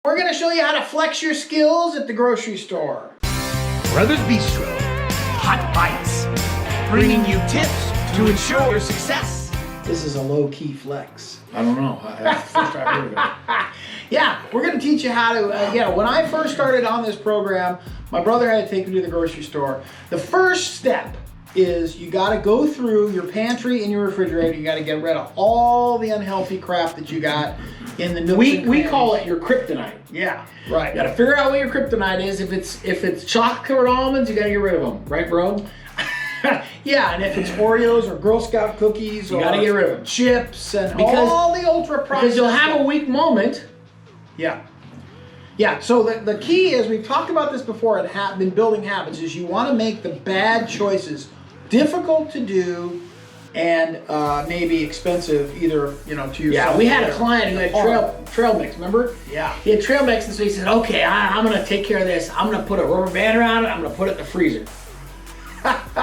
We're going to show you how to flex your skills at the grocery store. Brothers Bistro, Hot Bites, bringing you tips to ensure your success. This is a low-key flex. I don't know. That's the first I've heard of it. Yeah, we're going to teach you how to, when I first started on this program, my brother had to take me to the grocery store. The first step is you got to go through your pantry and your refrigerator. You got to get rid of all the unhealthy crap that you got in the nooks and We crannies. call it your kryptonite. Yeah, right. You got to figure out what your kryptonite is. If it's chocolate almonds, you got to get rid of them, right, bro? Yeah, and if it's Oreos or Girl Scout cookies You or got to get rid of them chips and all the ultra processed because you'll have a stuff. weak moment. Yeah. Yeah, so the key is, we've talked about this before in building habits, is you want to make the bad choices difficult to do and maybe expensive either, to yourself. Yeah, we had a client who had trail mix, remember? Yeah. He had trail mix, and so he said, okay, I'm going to take care of this. I'm going to put a rubber band around it. I'm going to put it in the freezer.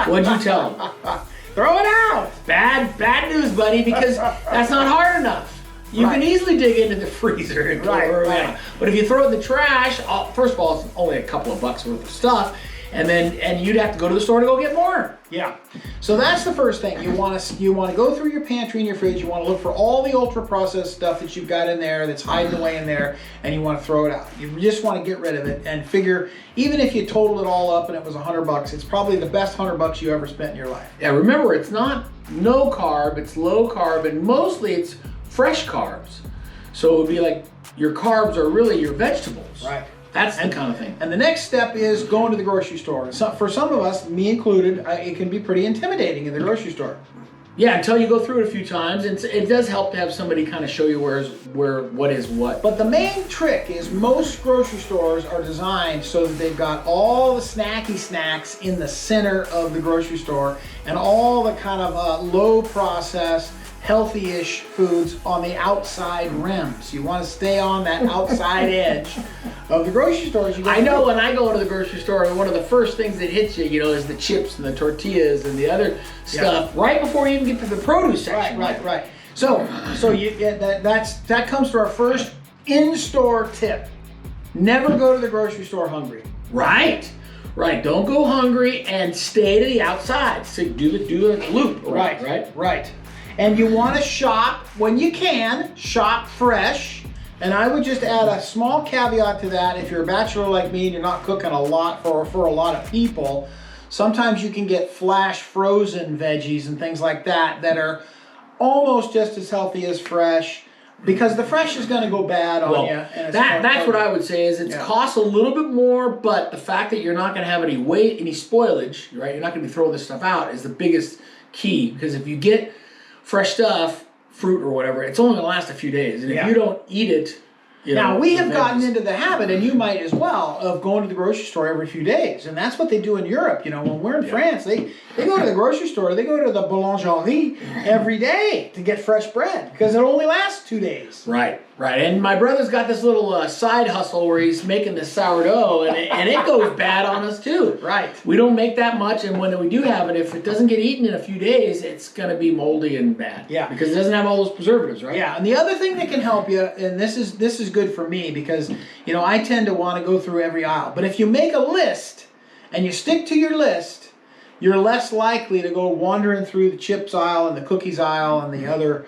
What'd you tell him? Throw it out! Bad news, buddy, because that's not hard enough. You can easily dig into the freezer and throw it around. But if you throw it in the trash, first of all, it's only a couple of bucks worth of stuff, and you'd have to go to the store to go get more. Yeah. So that's the first thing. You want to go through your pantry and your fridge. You want to look for all the ultra processed stuff that you've got in there that's hiding away in there, and you want to throw it out. You just want to get rid of it and figure, even if you total it all up and it was $100, it's probably the best $100 you ever spent in your life. Yeah, remember, it's not no carb, it's low carb, and mostly it's fresh carbs. So it would be like your carbs are really your vegetables. Right. That's the kind of thing. And the next step is going to the grocery store. So for some of us, me included, it can be pretty intimidating in the grocery store. Yeah, until you go through it a few times, it does help to have somebody kind of show you what is what. But the main trick is most grocery stores are designed so that they've got all the snacky snacks in the center of the grocery store and all the kind of low processed, healthy-ish foods on the outside rims. You want to stay on that outside edge of the grocery stores. I know when I go into the grocery store, one of the first things that hits you, is the chips and the tortillas and the other stuff right before you even get to the produce section. Right. So that comes to our first in-store tip. Never go to the grocery store hungry. Right. Don't go hungry and stay to the outside. So do the loop. Right. And you want to shop when you can. Shop fresh. And I would just add a small caveat to that. If you're a bachelor like me and you're not cooking a lot for a lot of people, sometimes you can get flash frozen veggies and things like that are almost just as healthy as fresh, because the fresh is going to go bad on you. And that's what I would say is it costs a little bit more, but the fact that you're not going to have any spoilage, right? You're not going to be throwing this stuff out is the biggest key, because if you get fresh stuff, fruit or whatever, it's only going to last a few days, and if you don't eat it, now we have gotten into the habit, and you might as well, of going to the grocery store every few days, and that's what they do in Europe. When we're in France, they go to the grocery store, they go to the boulangerie every day to get fresh bread, because it only lasts 2 days. Right. And my brother's got this little side hustle where he's making this sourdough, and it goes bad on us too. Right. We don't make that much, and when we do have it, if it doesn't get eaten in a few days, it's going to be moldy and bad. Yeah. Because it doesn't have all those preservatives, right? Yeah, and the other thing that can help you, and this is good for me, because I tend to want to go through every aisle. But if you make a list and you stick to your list, you're less likely to go wandering through the chips aisle and the cookies aisle and the other,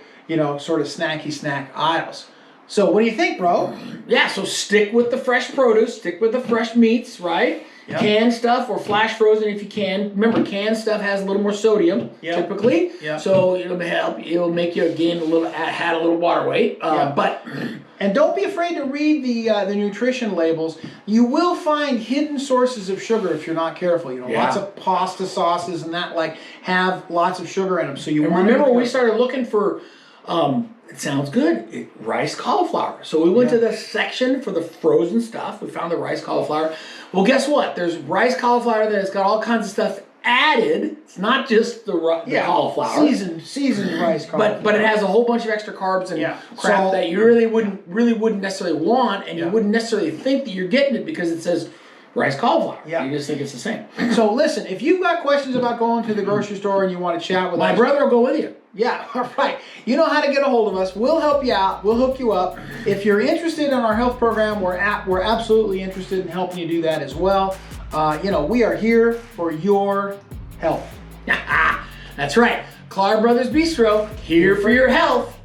sort of snacky snack aisles. So what do you think, bro? Yeah, so stick with the fresh produce, stick with the fresh meats, right? Yep. Canned stuff or flash frozen if you can. Remember, canned stuff has a little more sodium typically, so it'll make you gain a little water weight. And don't be afraid to read the nutrition labels. You will find hidden sources of sugar if you're not careful. Lots of pasta sauces and that have lots of sugar in them. So you want to remember we started looking for. It sounds good. Rice cauliflower. So we went to the section for the frozen stuff. We found the rice cauliflower. Well, guess what? There's rice cauliflower that has got all kinds of stuff added. It's not just the cauliflower. Seasoned rice cauliflower. But it has a whole bunch of extra carbs and crap that you really wouldn't necessarily want, and you wouldn't necessarily think that you're getting it because it says rice cauliflower. Yeah. You just think it's the same. So listen, if you've got questions about going to the grocery store and you want to chat with My us, brother will go with you. yeah, all right. You know how to get a hold of us. We'll help you out. We'll hook you up. If you're interested in our health program, we're absolutely interested in helping you do that as well. We are here for your health. That's right. Clark Brothers Bistro, here for your health.